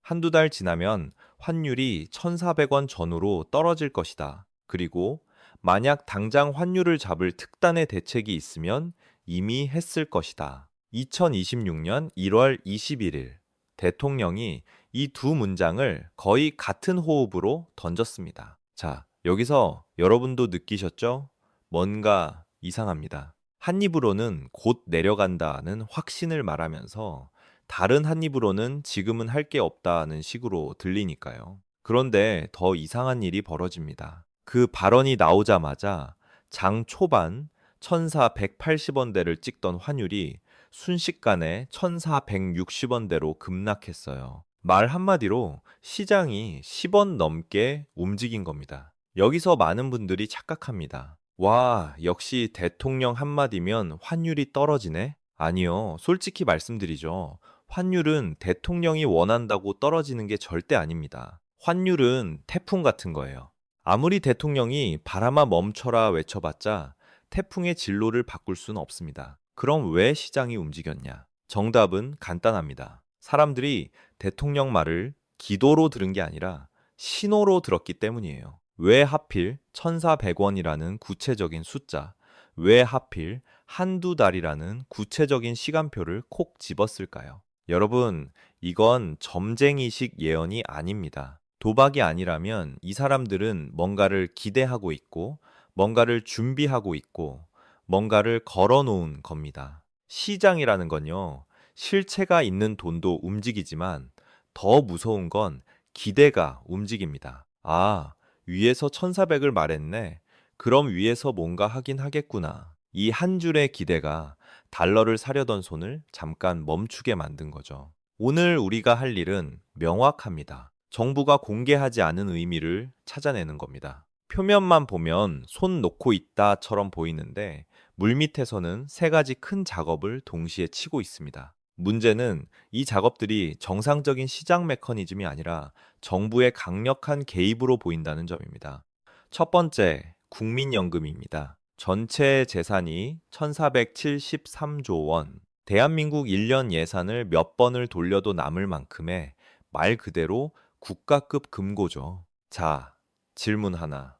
한두 달 지나면 환율이 1,400원 전후로 떨어질 것이다. 그리고 만약 당장 환율을 잡을 특단의 대책이 있으면 이미 했을 것이다. 2026년 1월 21일 대통령이 이 두 문장을 거의 같은 호흡으로 던졌습니다. 자, 여기서 여러분도 느끼셨죠? 뭔가 이상합니다. 한 입으로는 곧 내려간다는 확신을 말하면서 다른 한 입으로는 지금은 할 게 없다는 식으로 들리니까요. 그런데 더 이상한 일이 벌어집니다. 그 발언이 나오자마자 장 초반 1,480원대를 찍던 환율이 순식간에 1,460원대로 급락했어요. 말 한마디로 시장이 10원 넘게 움직인 겁니다. 여기서 많은 분들이 착각합니다. 와, 역시 대통령 한마디면 환율이 떨어지네? 아니요, 솔직히 말씀드리죠. 환율은 대통령이 원한다고 떨어지는 게 절대 아닙니다. 환율은 태풍 같은 거예요. 아무리 대통령이 바람아 멈춰라 외쳐봤자 태풍의 진로를 바꿀 수는 없습니다. 그럼 왜 시장이 움직였냐? 정답은 간단합니다. 사람들이 대통령 말을 기도로 들은 게 아니라 신호로 들었기 때문이에요. 왜 하필 1,400원이라는 구체적인 숫자, 왜 하필 한두 달이라는 구체적인 시간표를 콕 집었을까요? 여러분, 이건 점쟁이식 예언이 아닙니다. 도박이 아니라면 이 사람들은 뭔가를 기대하고 있고, 뭔가를 준비하고 있고, 뭔가를 걸어 놓은 겁니다. 시장이라는 건요, 실체가 있는 돈도 움직이지만 더 무서운 건 기대가 움직입니다. 아, 위에서 1,400을 말했네. 그럼 위에서 뭔가 하긴 하겠구나. 이 한 줄의 기대가 달러를 사려던 손을 잠깐 멈추게 만든 거죠. 오늘 우리가 할 일은 명확합니다. 정부가 공개하지 않은 의미를 찾아내는 겁니다. 표면만 보면 손 놓고 있다처럼 보이는데 물밑에서는 세 가지 큰 작업을 동시에 치고 있습니다. 문제는 이 작업들이 정상적인 시장 메커니즘이 아니라 정부의 강력한 개입으로 보인다는 점입니다. 첫 번째, 국민연금입니다. 전체 재산이 1,473조 원, 대한민국 1년 예산을 몇 번을 돌려도 남을 만큼의 말 그대로 국가급 금고죠. 자, 질문 하나.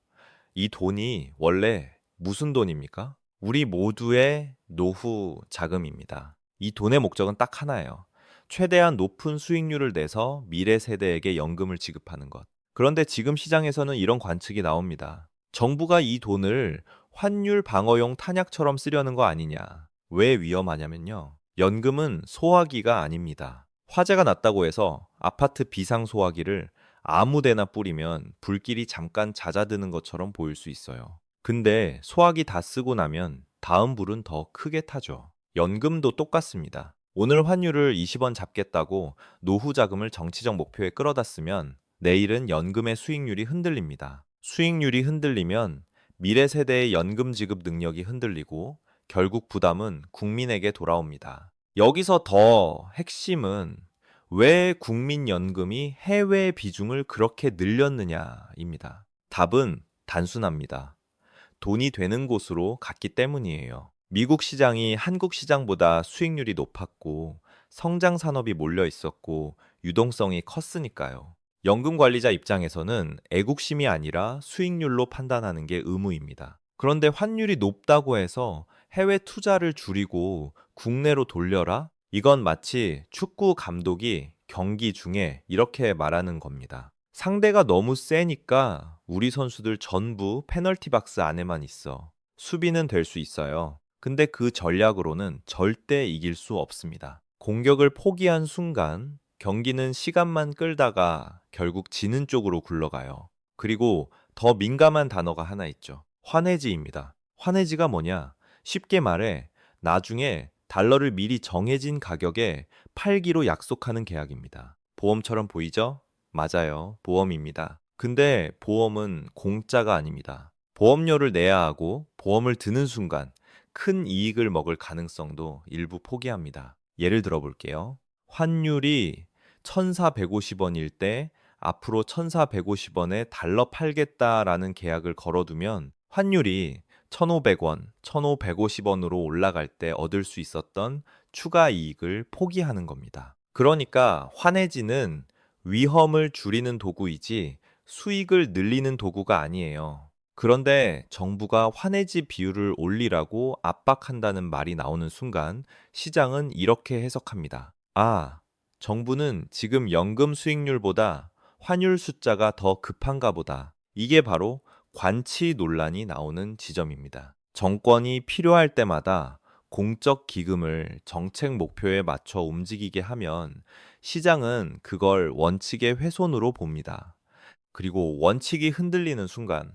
이 돈이 원래 무슨 돈입니까? 우리 모두의 노후 자금입니다. 이 돈의 목적은 딱 하나예요. 최대한 높은 수익률을 내서 미래 세대에게 연금을 지급하는 것. 그런데 지금 시장에서는 이런 관측이 나옵니다. 정부가 이 돈을 환율 방어용 탄약처럼 쓰려는 거 아니냐. 왜 위험하냐면요. 연금은 소화기가 아닙니다. 화재가 났다고 해서 아파트 비상 소화기를 아무 데나 뿌리면 불길이 잠깐 잦아드는 것처럼 보일 수 있어요. 근데 소화기 다 쓰고 나면 다음 불은 더 크게 타죠. 연금도 똑같습니다. 오늘 환율을 20원 잡겠다고 노후 자금을 정치적 목표에 끌어다 쓰면 내일은 연금의 수익률이 흔들립니다. 수익률이 흔들리면 미래 세대의 연금 지급 능력이 흔들리고 결국 부담은 국민에게 돌아옵니다. 여기서 더 핵심은 왜 국민연금이 해외 비중을 그렇게 늘렸느냐입니다. 답은 단순합니다. 돈이 되는 곳으로 갔기 때문이에요. 미국 시장이 한국 시장보다 수익률이 높았고 성장 산업이 몰려 있었고 유동성이 컸으니까요. 연금 관리자 입장에서는 애국심이 아니라 수익률로 판단하는 게 의무입니다. 그런데 환율이 높다고 해서 해외 투자를 줄이고 국내로 돌려라? 이건 마치 축구 감독이 경기 중에 이렇게 말하는 겁니다. 상대가 너무 세니까 우리 선수들 전부 페널티 박스 안에만 있어. 수비는 될 수 있어요. 근데 그 전략으로는 절대 이길 수 없습니다. 공격을 포기한 순간 경기는 시간만 끌다가 결국 지는 쪽으로 굴러가요. 그리고 더 민감한 단어가 하나 있죠. 환해지입니다. 환해지가 뭐냐? 쉽게 말해 나중에 달러를 미리 정해진 가격에 팔기로 약속하는 계약입니다. 보험처럼 보이죠? 맞아요. 보험입니다. 근데 보험은 공짜가 아닙니다. 보험료를 내야 하고 보험을 드는 순간 큰 이익을 먹을 가능성도 일부 포기합니다. 예를 들어 볼게요. 환율이 1,450원일 때 앞으로 1,450원에 달러 팔겠다라는 계약을 걸어두면 환율이 1,500원, 1,550원으로 올라갈 때 얻을 수 있었던 추가 이익을 포기하는 겁니다. 그러니까 환해지는 위험을 줄이는 도구이지 수익을 늘리는 도구가 아니에요. 그런데 정부가 환해지 비율을 올리라고 압박한다는 말이 나오는 순간 시장은 이렇게 해석합니다. 아, 정부는 지금 연금 수익률보다 환율 숫자가 더 급한가 보다. 이게 바로 관치 논란이 나오는 지점입니다. 정권이 필요할 때마다 공적 기금을 정책 목표에 맞춰 움직이게 하면 시장은 그걸 원칙의 훼손으로 봅니다. 그리고 원칙이 흔들리는 순간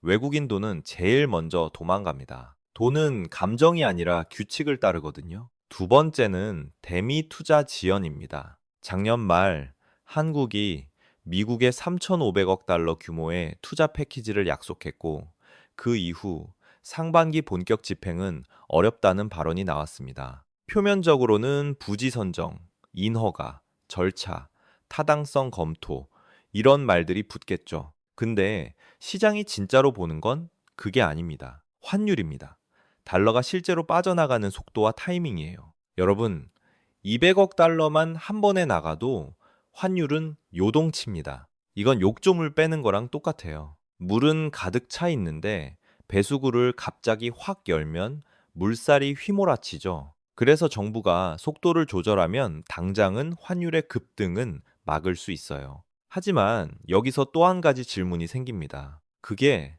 외국인 돈은 제일 먼저 도망갑니다. 돈은 감정이 아니라 규칙을 따르거든요. 두 번째는 대미 투자 지연입니다. 작년 말 한국이 미국에 3,500억 달러 규모의 투자 패키지를 약속했고 그 이후 상반기 본격 집행은 어렵다는 발언이 나왔습니다. 표면적으로는 부지 선정, 인허가, 절차, 타당성 검토 이런 말들이 붙겠죠. 근데 시장이 진짜로 보는 건 그게 아닙니다. 환율입니다. 달러가 실제로 빠져나가는 속도와 타이밍이에요. 여러분, 200억 달러만 한 번에 나가도 환율은 요동칩니다. 이건 욕조물 빼는 거랑 똑같아요. 물은 가득 차 있는데 배수구를 갑자기 확 열면 물살이 휘몰아치죠. 그래서 정부가 속도를 조절하면 당장은 환율의 급등은 막을 수 있어요. 하지만 여기서 또 한 가지 질문이 생깁니다. 그게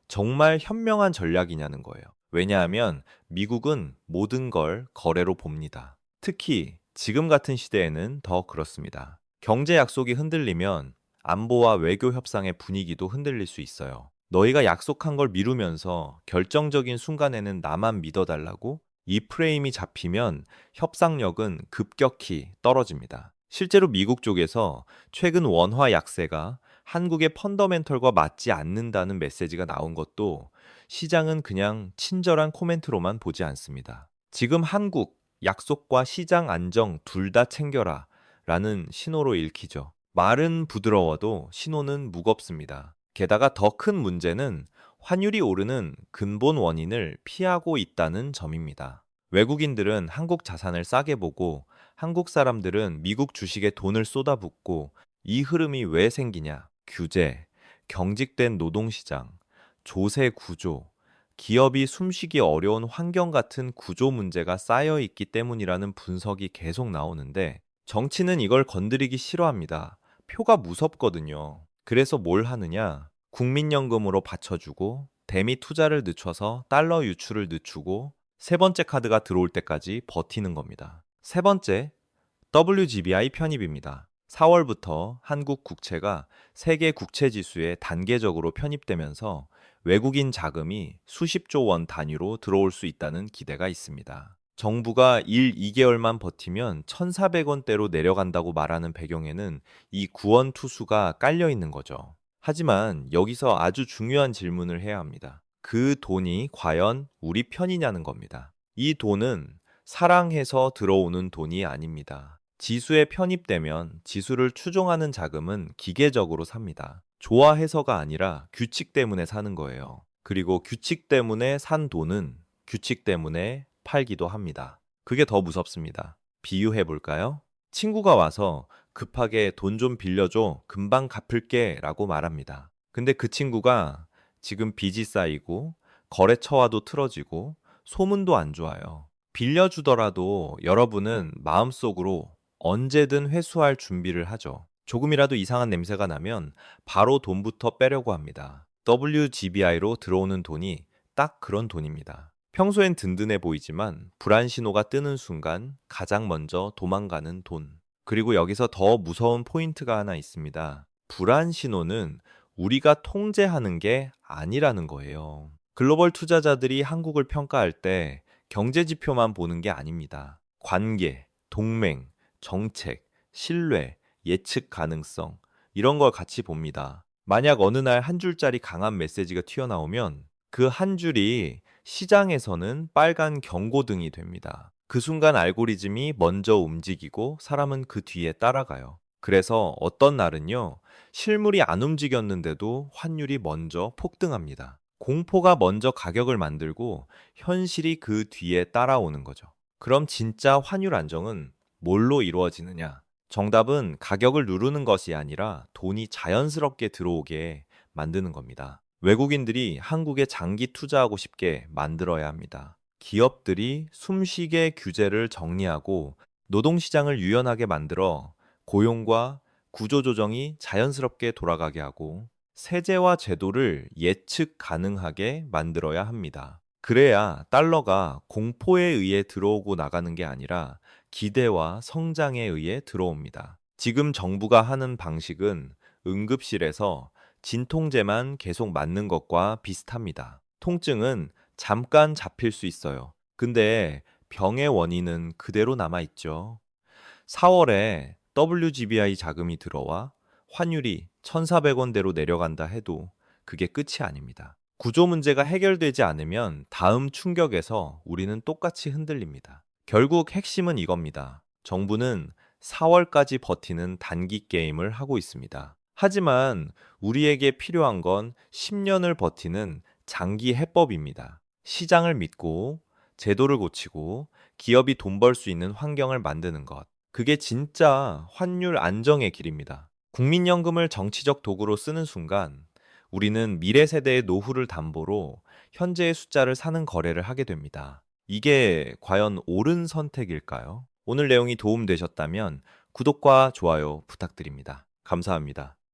정말 현명한 전략이냐는 거예요. 왜냐하면 미국은 모든 걸 거래로 봅니다. 특히 지금 같은 시대에는 더 그렇습니다. 경제 약속이 흔들리면 안보와 외교 협상의 분위기도 흔들릴 수 있어요. 너희가 약속한 걸 미루면서 결정적인 순간에는 나만 믿어달라고 이 프레임이 잡히면 협상력은 급격히 떨어집니다. 실제로 미국 쪽에서 최근 원화 약세가 한국의 펀더멘털과 맞지 않는다는 메시지가 나온 것도 시장은 그냥 친절한 코멘트로만 보지 않습니다. 지금 한국, 약속과 시장 안정 둘 다 챙겨라 라는 신호로 읽히죠. 말은 부드러워도 신호는 무겁습니다. 게다가 더 큰 문제는 환율이 오르는 근본 원인을 피하고 있다는 점입니다. 외국인들은 한국 자산을 싸게 보고 한국 사람들은 미국 주식에 돈을 쏟아붓고 이 흐름이 왜 생기냐? 규제, 경직된 노동시장, 조세 구조, 기업이 숨쉬기 어려운 환경 같은 구조 문제가 쌓여 있기 때문이라는 분석이 계속 나오는데 정치는 이걸 건드리기 싫어합니다. 표가 무섭거든요. 그래서 뭘 하느냐? 국민연금으로 받쳐주고 대미 투자를 늦춰서 달러 유출을 늦추고 세 번째 카드가 들어올 때까지 버티는 겁니다. 세 번째, WGBI 편입입니다. 4월부터 한국 국채가 세계 국채 지수에 단계적으로 편입되면서 외국인 자금이 수십조 원 단위로 들어올 수 있다는 기대가 있습니다. 정부가 1, 2개월만 버티면 1,400원대로 내려간다고 말하는 배경에는 이 구원 투수가 깔려 있는 거죠. 하지만 여기서 아주 중요한 질문을 해야 합니다. 그 돈이 과연 우리 편이냐는 겁니다. 이 돈은 사랑해서 들어오는 돈이 아닙니다. 지수에 편입되면 지수를 추종하는 자금은 기계적으로 삽니다. 좋아해서가 아니라 규칙 때문에 사는 거예요. 그리고 규칙 때문에 산 돈은 규칙 때문에 팔기도 합니다. 그게 더 무섭습니다. 비유해 볼까요? 친구가 와서 급하게 돈 좀 빌려줘. 금방 갚을게. 라고 말합니다. 근데 그 친구가 지금 빚이 쌓이고 거래처와도 틀어지고 소문도 안 좋아요. 빌려주더라도 여러분은 마음속으로 언제든 회수할 준비를 하죠. 조금이라도 이상한 냄새가 나면 바로 돈부터 빼려고 합니다. WGBI로 들어오는 돈이 딱 그런 돈입니다. 평소엔 든든해 보이지만 불안 신호가 뜨는 순간 가장 먼저 도망가는 돈. 그리고 여기서 더 무서운 포인트가 하나 있습니다. 불안 신호는 우리가 통제하는 게 아니라는 거예요. 글로벌 투자자들이 한국을 평가할 때 경제 지표만 보는 게 아닙니다. 관계, 동맹, 정책, 신뢰, 예측 가능성, 이런 걸 같이 봅니다. 만약 어느 날 한 줄짜리 강한 메시지가 튀어나오면 그 한 줄이 시장에서는 빨간 경고등이 됩니다. 그 순간 알고리즘이 먼저 움직이고 사람은 그 뒤에 따라가요. 그래서 어떤 날은요, 실물이 안 움직였는데도 환율이 먼저 폭등합니다. 공포가 먼저 가격을 만들고 현실이 그 뒤에 따라오는 거죠. 그럼 진짜 환율 안정은 뭘로 이루어지느냐? 정답은 가격을 누르는 것이 아니라 돈이 자연스럽게 들어오게 만드는 겁니다. 외국인들이 한국에 장기 투자하고 싶게 만들어야 합니다. 기업들이 숨쉬게 규제를 정리하고 노동시장을 유연하게 만들어 고용과 구조조정이 자연스럽게 돌아가게 하고 세제와 제도를 예측 가능하게 만들어야 합니다. 그래야 달러가 공포에 의해 들어오고 나가는 게 아니라 기대와 성장에 의해 들어옵니다. 지금 정부가 하는 방식은 응급실에서 진통제만 계속 맞는 것과 비슷합니다. 통증은 잠깐 잡힐 수 있어요. 근데 병의 원인은 그대로 남아있죠. 4월에 WGBI 자금이 들어와 환율이 1,400원대로 내려간다 해도 그게 끝이 아닙니다. 구조 문제가 해결되지 않으면 다음 충격에서 우리는 똑같이 흔들립니다. 결국 핵심은 이겁니다. 정부는 4월까지 버티는 단기 게임을 하고 있습니다. 하지만 우리에게 필요한 건 10년을 버티는 장기 해법입니다. 시장을 믿고 제도를 고치고 기업이 돈 벌 수 있는 환경을 만드는 것. 그게 진짜 환율 안정의 길입니다. 국민연금을 정치적 도구로 쓰는 순간 우리는 미래 세대의 노후를 담보로 현재의 숫자를 사는 거래를 하게 됩니다. 이게 과연 옳은 선택일까요? 오늘 내용이 도움되셨다면 구독과 좋아요 부탁드립니다. 감사합니다.